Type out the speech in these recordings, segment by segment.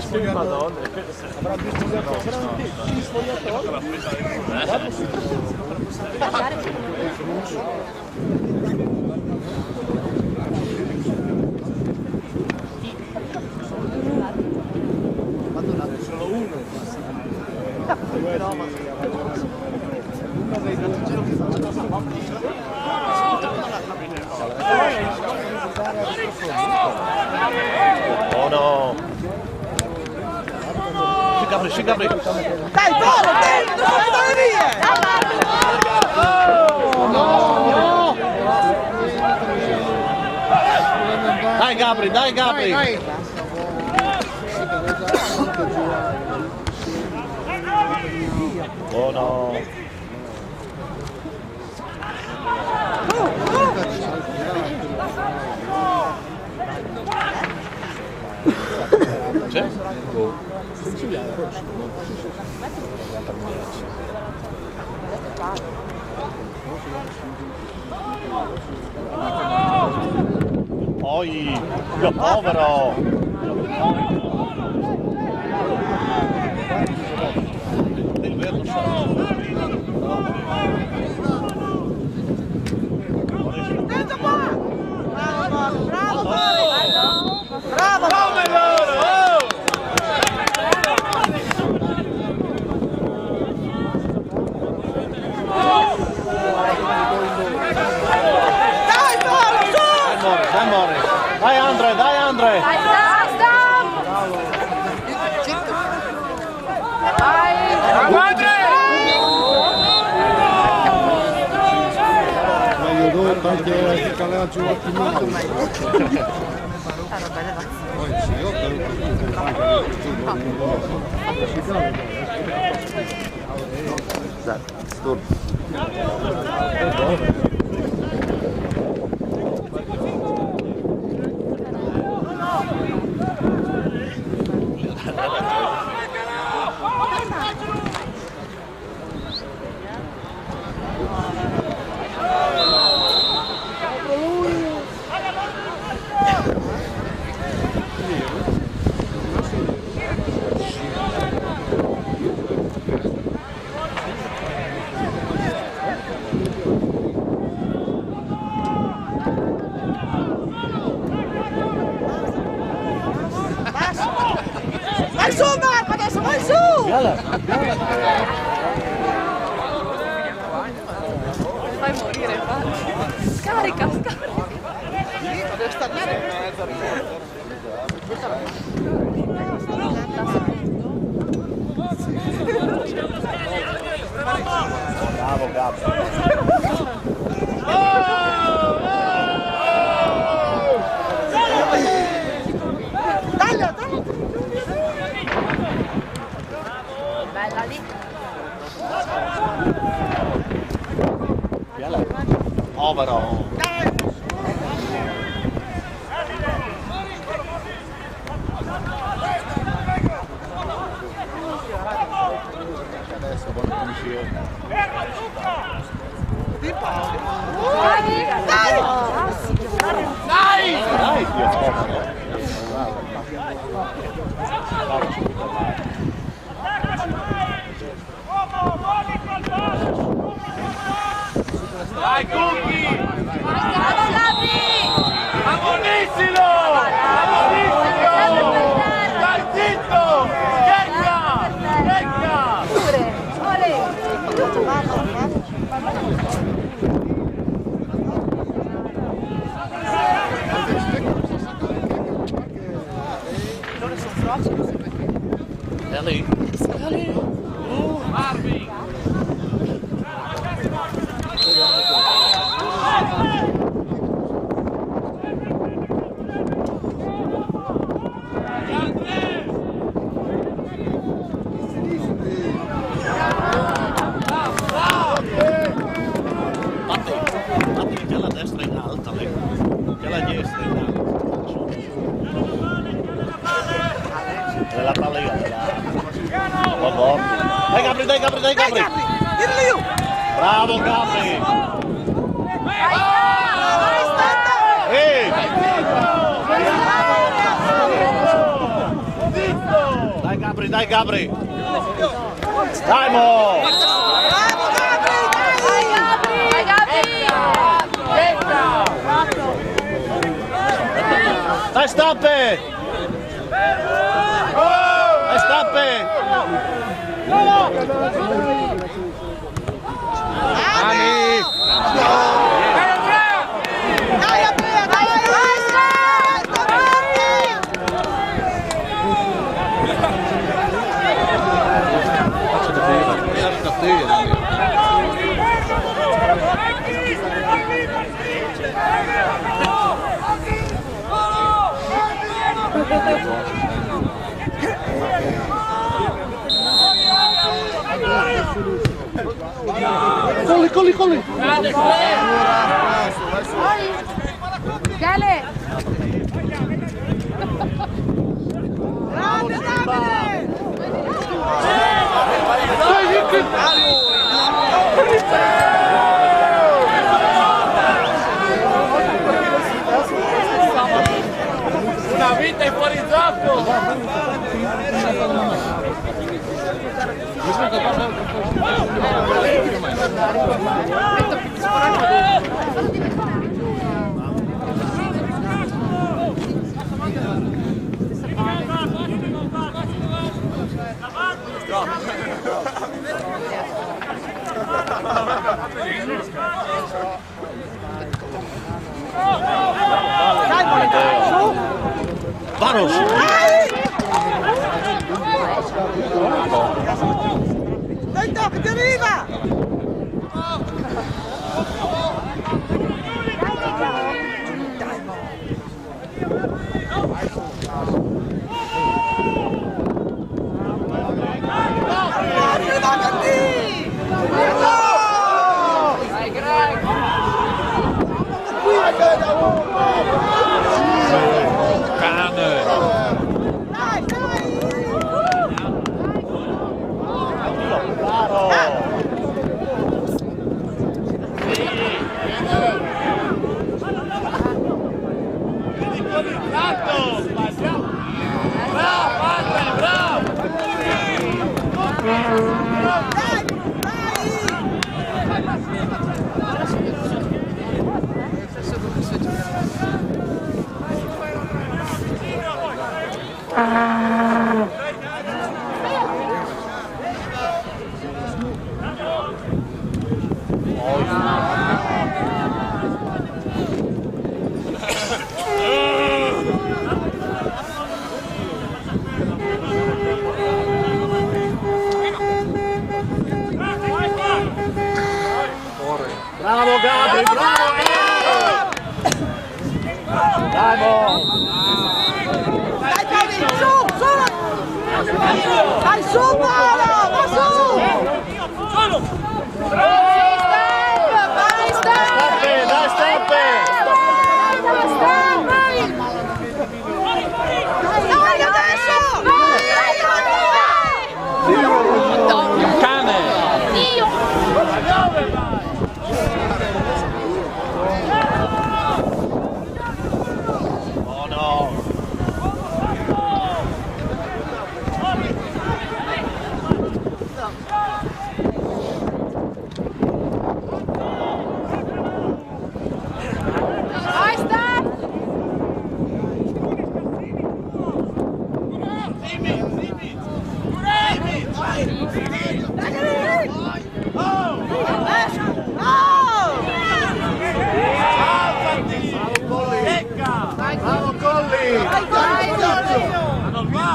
Madonna. Avrà due sfogliatori, saranno due sfogliatori. Solo uno. Oh no! Sì, Gabri! Dai, Toro, dentro, dove via! No! Dai Gabri! Oh no! C'è? Poi, io povero! Il vero Dentro qua! Bravo, bravo! Come loro! Dai, Toro, su! Dai Morris! Dai Andre! Meglio perché si calava giù l'ottimale. Poi sì, io Vai su, Marco, adesso vai su! Fai morire, scarica! Deve stare in mezzo. Bravo Gabri! Taglio! Bella lì! Povero! Adesso quando finisci io. Dai, Dio povero! Dai Cucchi! Bravo Gabri! Ammonissilo! Dai zitto! Scherza! Pure! Ole! Ellie! Marvin! Batti che la destra in alta, che la destra in alta. La palla io, dai Gabri! Dai, Gabri! Tirali giù! Bravo Gabri! Ehi! Zitto! dai Gabri! Dai Mo! Bravo Gabri, Vai dai! Gabri! Dai Stappe! Dai Stappe! Ani! Dai Andrea, dai! Colli! Gale! Grande Davide! Una vita in fuori gioco! Varos! Dai Doc, ti arriva! Arriva Gandhi! Vai Greg! Dai, dai! Dai, dai! Bravo Gabri, bravo! Dai Mo! Dai Gabri, su, su! Dai su, Paolo, va su! Vai Stappe, dai Stappe! Dai adesso! Oh no! Vai Stan! Bravo Colli! Non va!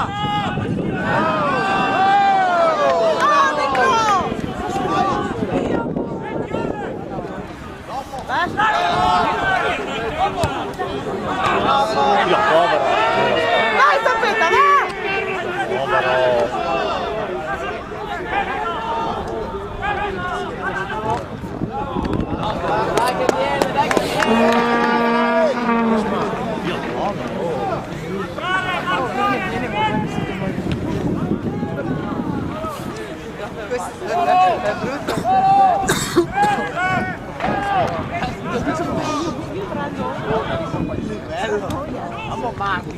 Io povero! Dai, Stappetta, va! Povero! Io povero! Bello! Amo Marco!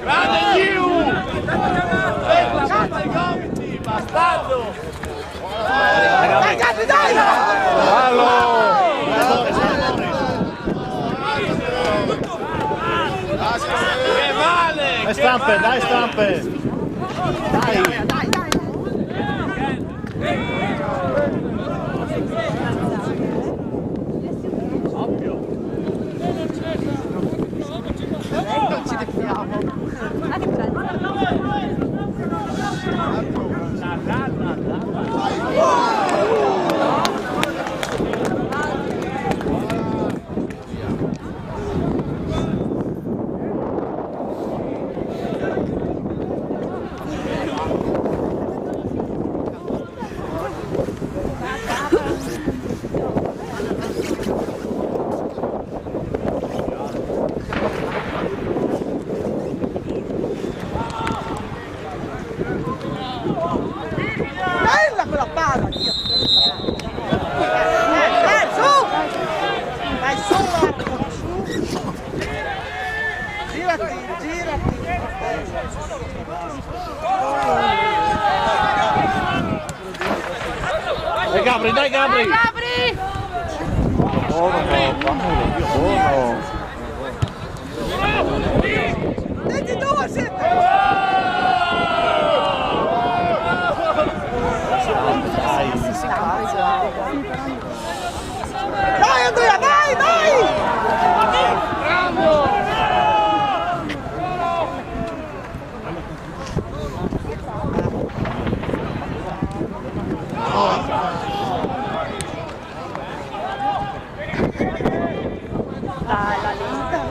Grande Liu! Cazzo i gomiti, bastardo! Dai, Gabri, dai! Che male! Dai stampe, dai stampe! Dai! Dai, dai! Non ci defiamo. Bella quella palla! Su! Vai su, Marco, su! Girati, girati! Dai Gabri, dai Gabri! Gabri! Buono. 22 siete! Dai Andrea, dai, dai!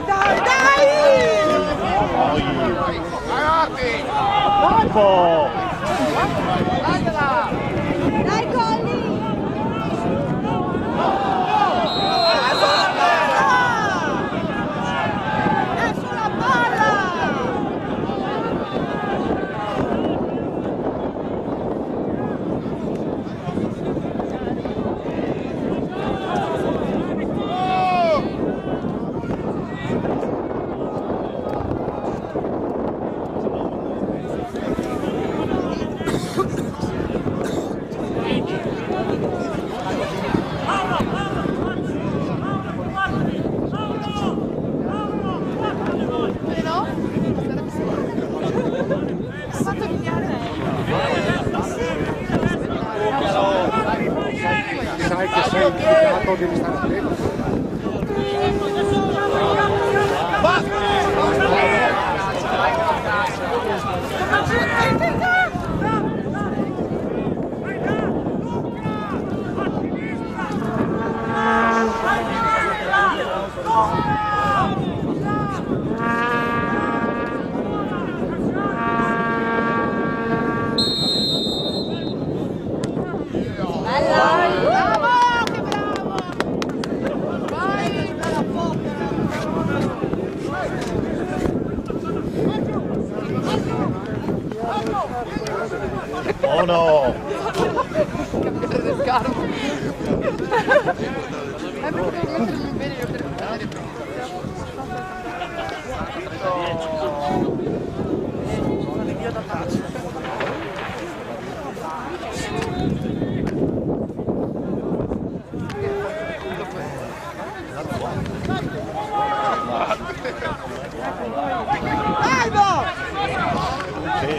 Dai, dai! Campo! Dai, Colli! È sulla palla! Sai che sei impiegato, devi stare attento. Bravo, che bravo! Vai, bella Oh no! Dai, no! Sì.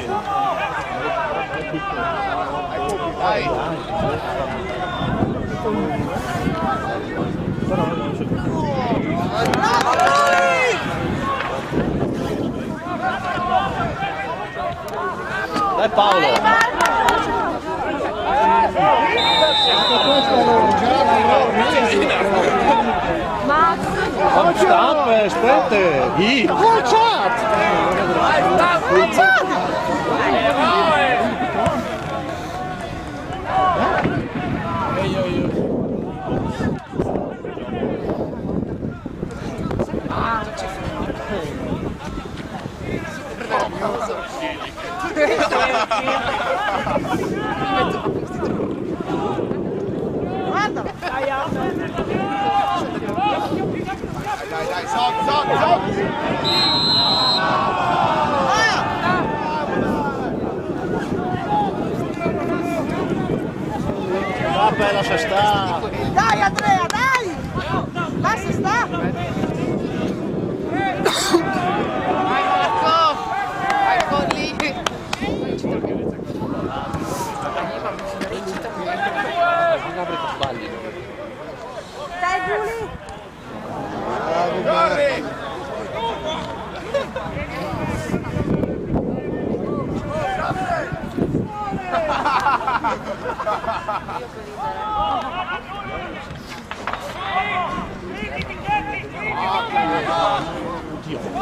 Bravo, Toni! Dai Paolo! Stampe, aspetta! vai, lascia stare. Dai Andrea, dai! Lascia sta! Ecco lì. Dai Giulia!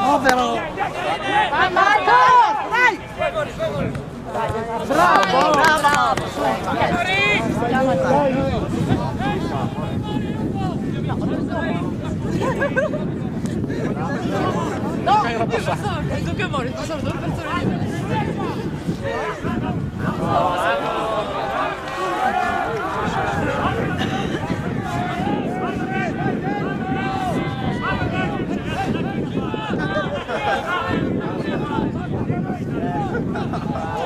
Povero! Vai Marco! Dai! Bravo! Bravo!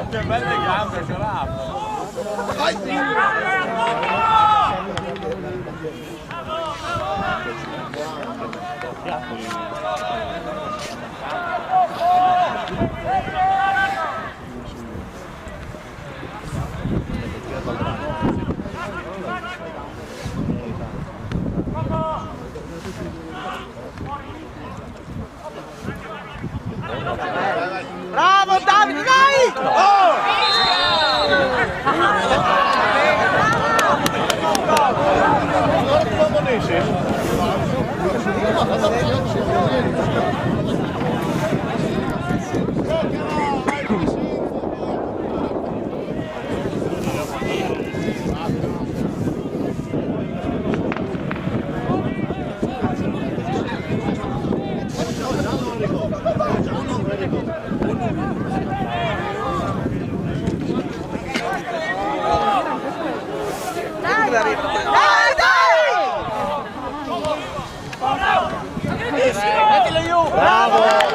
Che belle gambe ce l'ha! Bravo Davide, dai! Dai, dai! Bravo, bravo.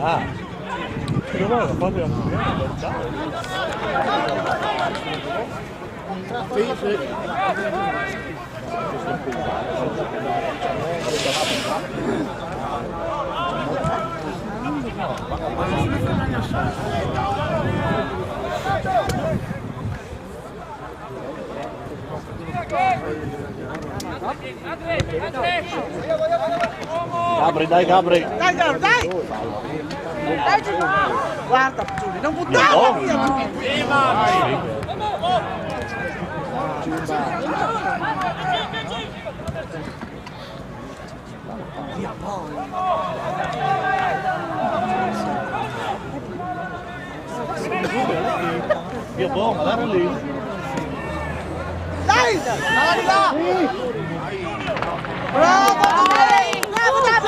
Ah, però guarda, fate Gabri, dai Gabri! Dai, dai, dai! Dai, Giulio! Guarda, Giulio, non buttarla via, Giulio! Via Via buona, guarda lì! Dai! Dai, dai! Bravo, dai! Bravo, dai!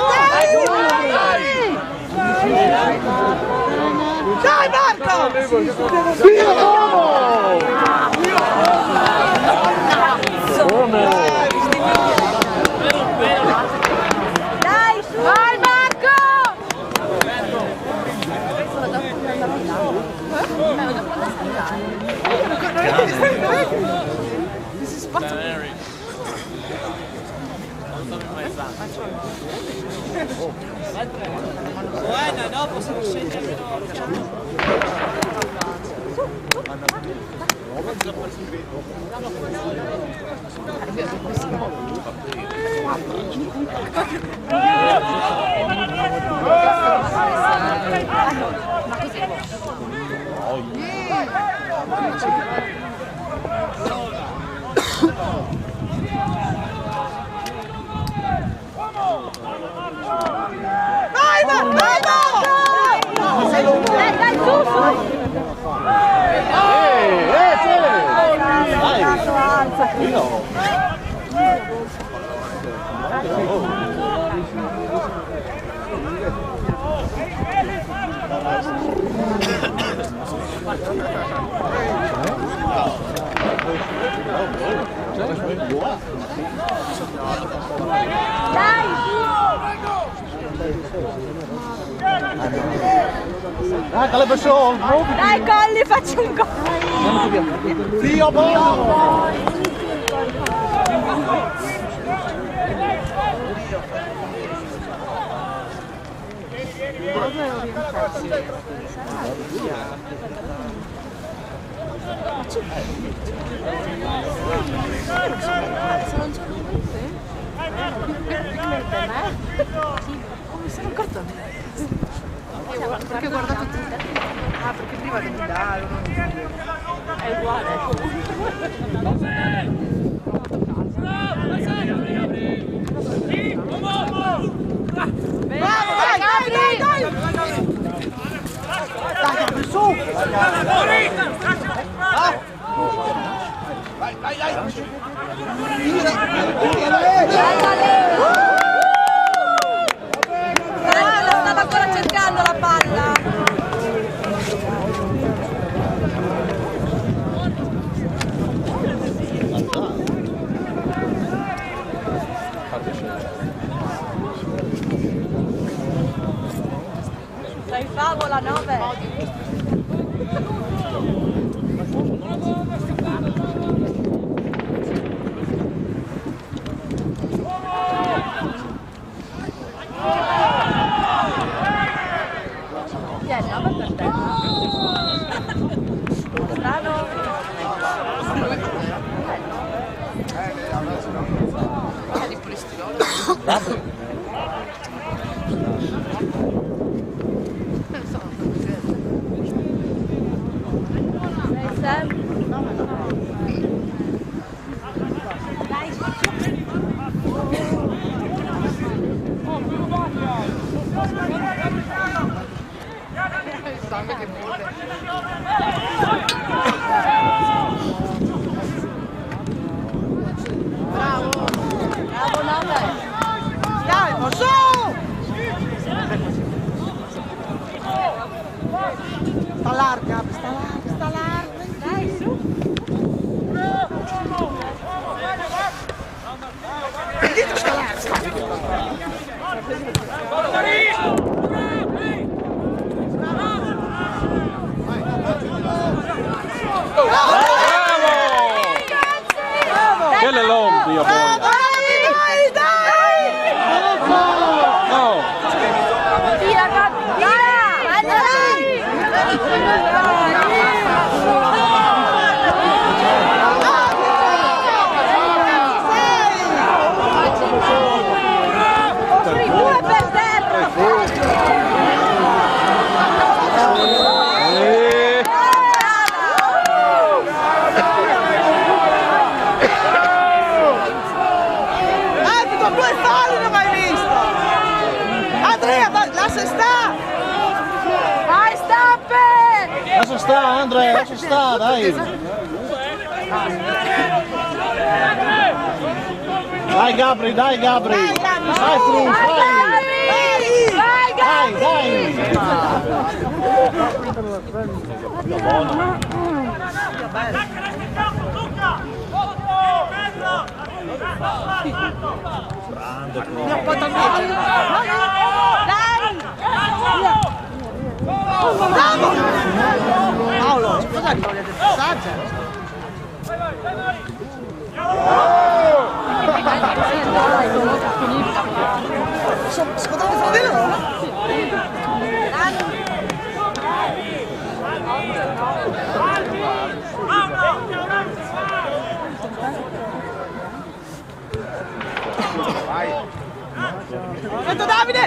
Dai, su! Vai Marco! No, possiamo scegliere. Vai, Dai, su, su! Dai, Dai, persoon! dai Colli, facci un gol! Via, bal! sono accorto. Perché ho guardato tutti. Ah, perché prima di Milano. È uguale. Dai, su! La stava ancora cercando la palla. Sei favola 9. Sta larga, sta larga. Dai, su. Dito sta larga. Quella è l'ombra, Dai, dai! no! Tira, due per terra. Due falli non hai visto! Andrea, lascia stare! Vai, Stappe! Lascia sta, Andrea, lascia sta, dai! Dai Gabri, dai Gabri! Dai Frun, vai! Vai, Gabri! dai, dai! Paolo, cosa che volete passare? Scusate, fratello! Perfetto Davide!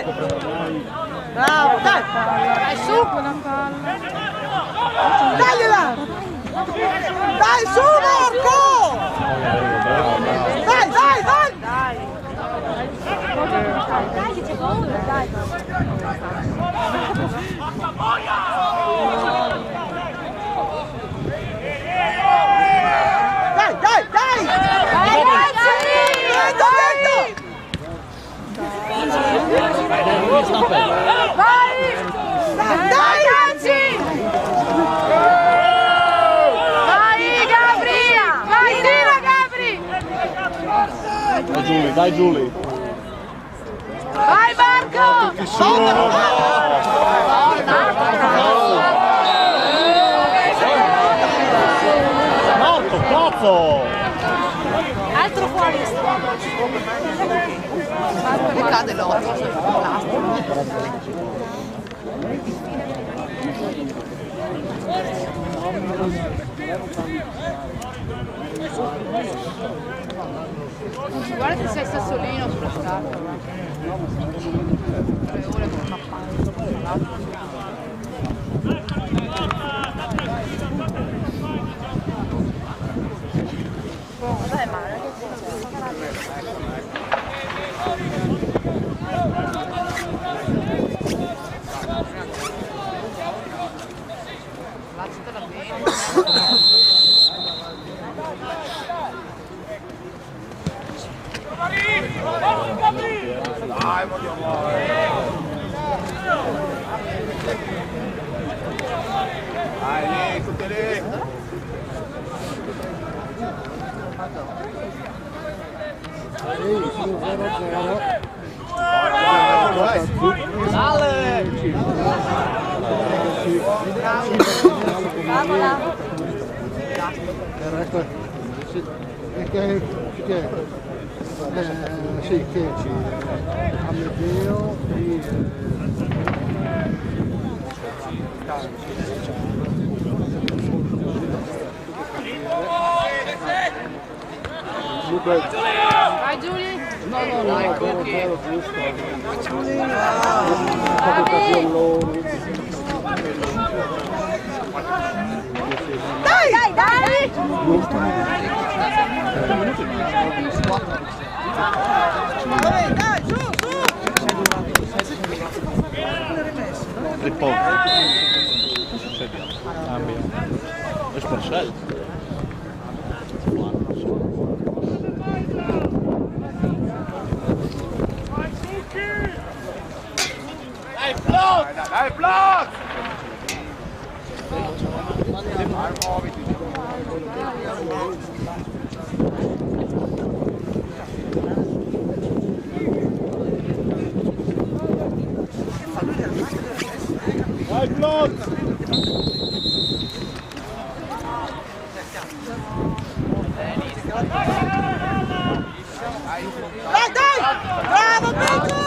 Bravo, dai! Dai su! Dagliela! Dai su Marco! Dai, dai, dai! Dai che c'è gol, dai. Dai, dai, dai! Dai ragazzi! Dentro, dentro! Vai! Dai, Dai dai! ragazzi! Vai Gabri! Vai tira Gabri! Dai Giulia, dai Giulia. Vai Marco! Marco, cazzo! Altro fuori! Cade l'oro. Guarda che sei sassolino sullo scarto. 3 ore con una panza. Dai male. Lasciatela bene. Dai, vogliamo. Dai, lì, tutte lì. Dale! Sì, che ci Amedeo Vai Giulia! Dai! Dai, dai! Dai, su, su! E poco. Cambia. È sparcello. Dai, Platz! Dai, Platz! Dai, dai! Bravo, Bacon!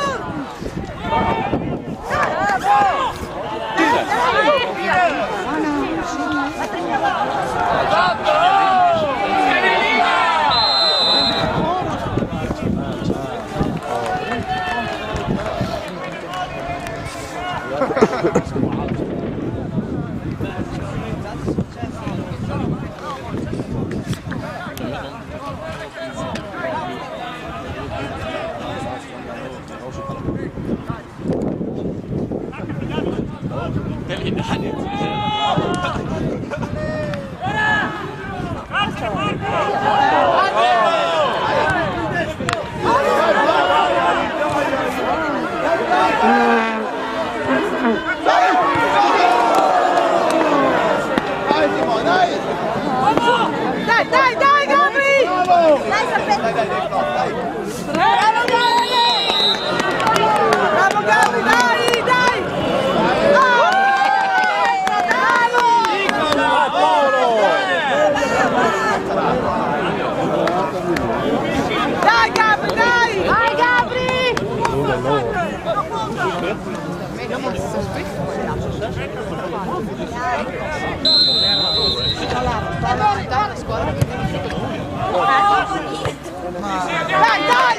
Dai,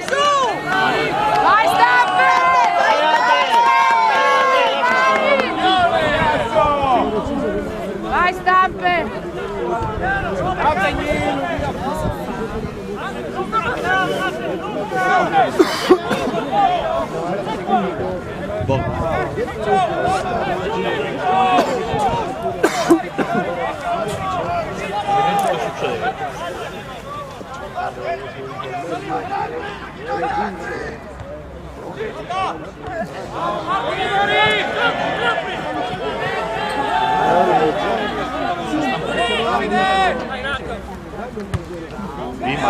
su! Vai Stampe! Vai Stampe!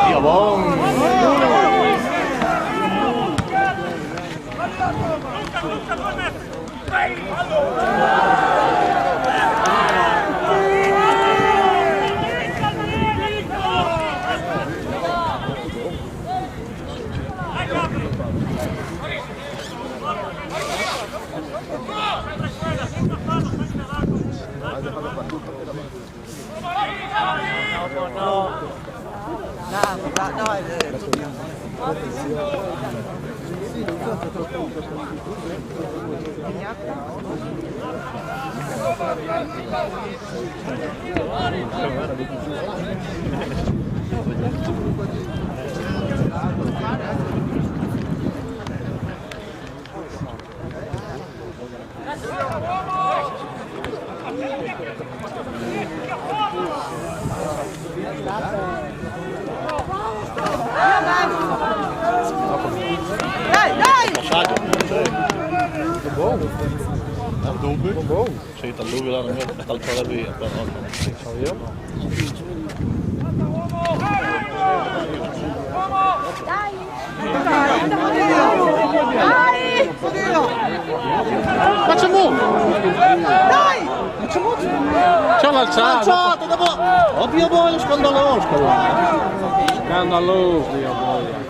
Maria buon. Sei tal lugar lá no meu, tal para ver, para Facciamo! Dai! C'ho l'alzato! Ciao, dopo! Ovvio voglio scandaloso! Scandaloso, io voglio!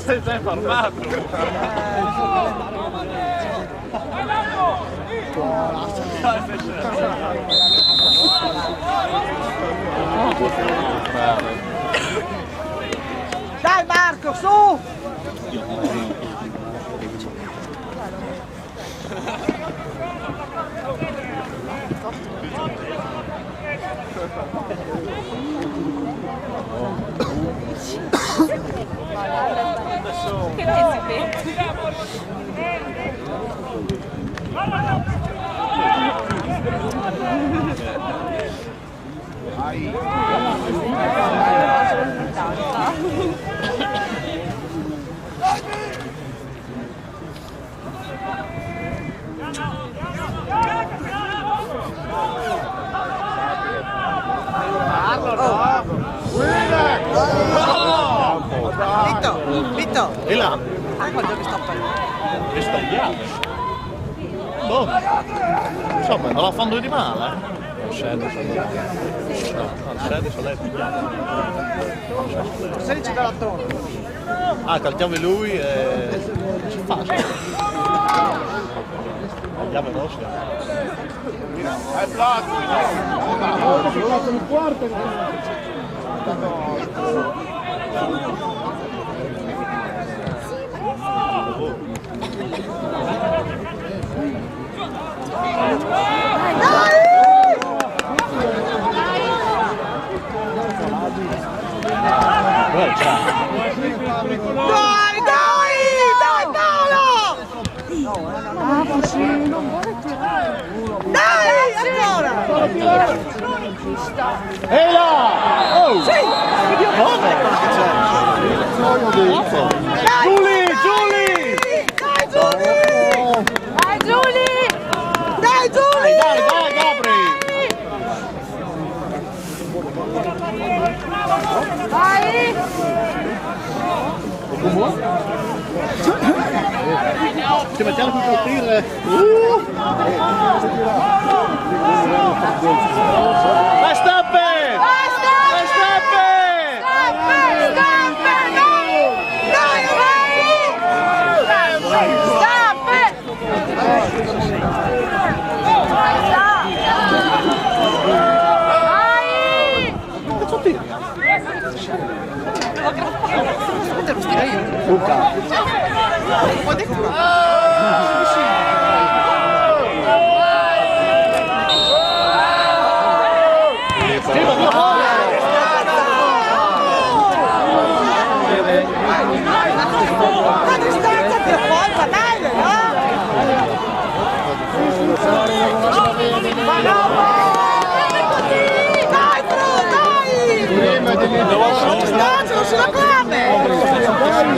Sei informato! Dai Marco, su! Che pensi? Aí. Vitto! E là, Ah, guarda che sto parlando. è stagliato. Boh. Insomma, non la fanno di male. Non scende, se l'hai pigliato. 16 dalla torre. Ah, tagliavi lui e... ci fa? Tagliava nostra. Il quarto. Dai, dai! Dai, Paolo! Dai, ancora! Ehi là! Oh! Sì! Come? Giulia! Giulia! Dai, Giulia! Vai Giulia! Dai, Giulia! Dai, Gabri! Vai! Ci mettiamo più partire. Verstappen! Verstappen! La distanza per forza, dai! Dai, però, dai! Prima di La distanza non si la clave! Dai, dai,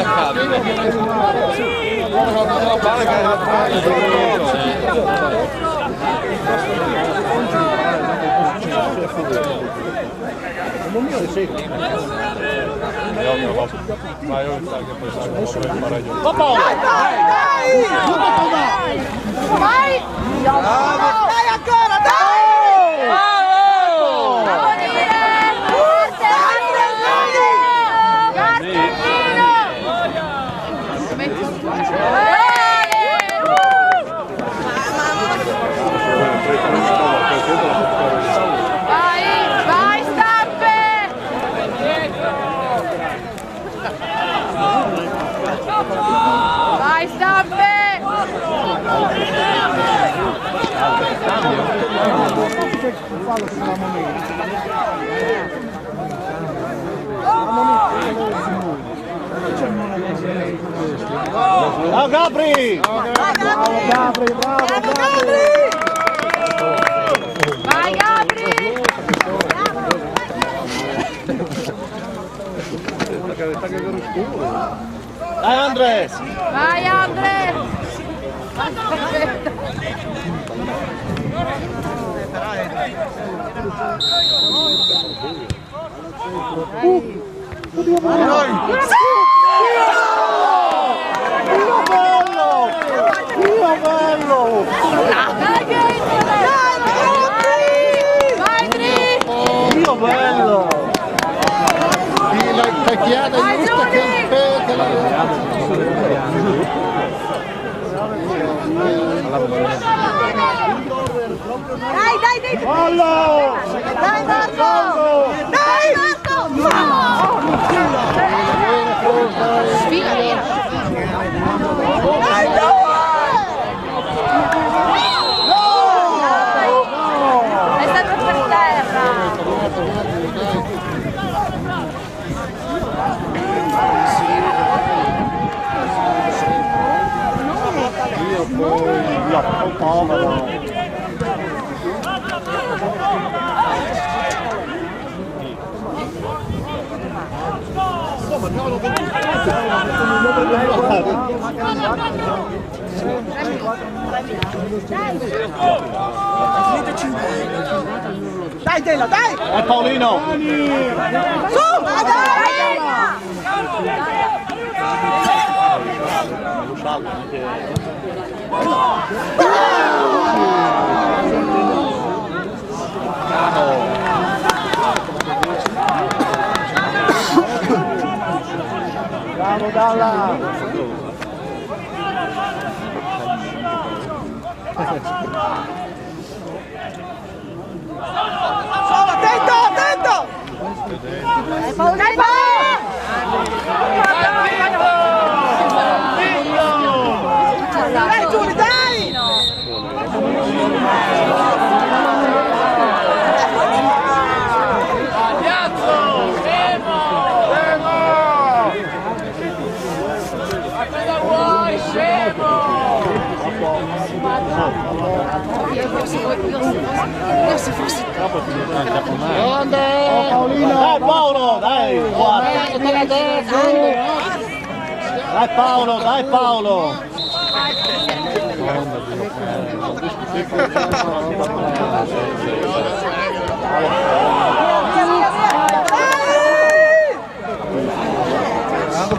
dai! Vai! Dai ancora, dai! Devo dire! Forte! Vai Stappe! Vai Stappe! Ciao Gabri! Gabri, bravo, Vai Gabri! Dai Andres! Vai Andre! Vai Dri! Dio bello! La cacchiata Vai, giusta che Giulia! aspetta Dai, dai, dai! Fallo! Dai, Marco! Dai, Marco! Sfiga vera! Dai, dai! È stato per terra! Povero! Dai Della, dai! Paolino! Su! Dai! Bravo Dalla! Solo, attento, attento! Dai, dai, Giuli, dai! Dai Paolo, dai! Dai Paolo, dai Paolo!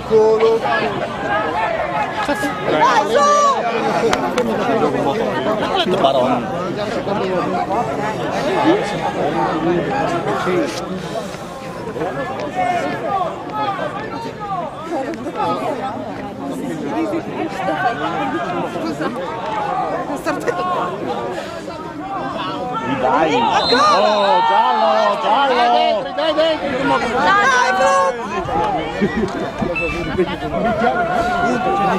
Colo! Dai, su! Non ho detto parole. Dai! Oh, giallo, giallo! Dai dentro! Dai, Bru!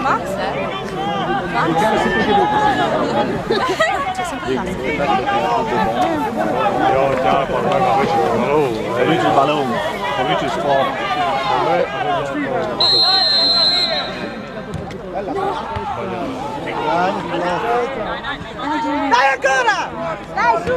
Max? Luigi il balloon, Luigi il sport. Dai ancora! Dai, su!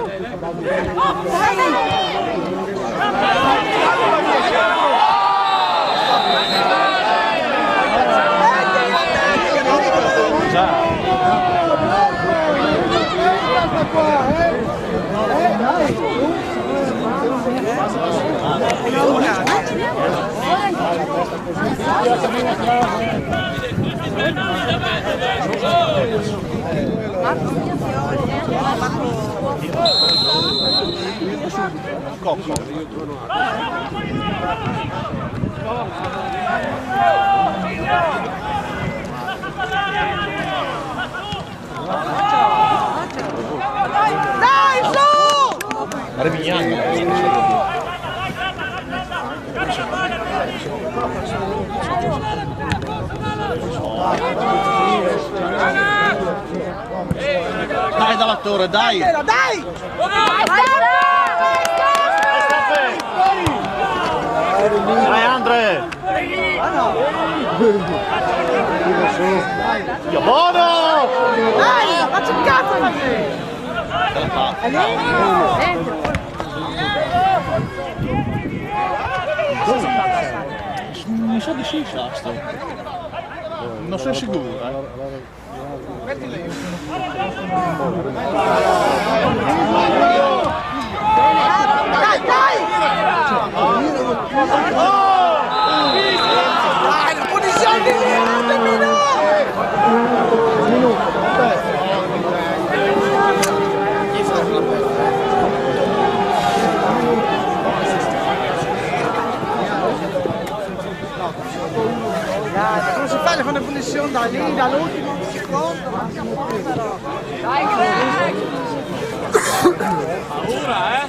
Cocco. Dai, su! Revignano. Dai dall'attore, dai! Dai! Dai! Dai Andre! Dio buono! Dai! Faccio un cazzo così! Mi sa di sì, sto. Non sono sicuro, Dai, dai! Dai, la punizione di Mino! Dai, come si fa a fare una punizione da lì, dall'ultimo secondo? Dai, Greg! Paura,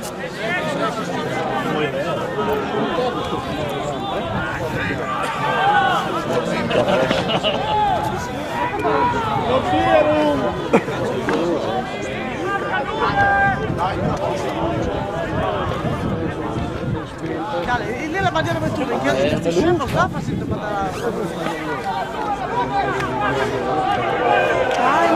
Dai, lì la bandiera per tutti, che sto scemo qua facendo mandare. Dai,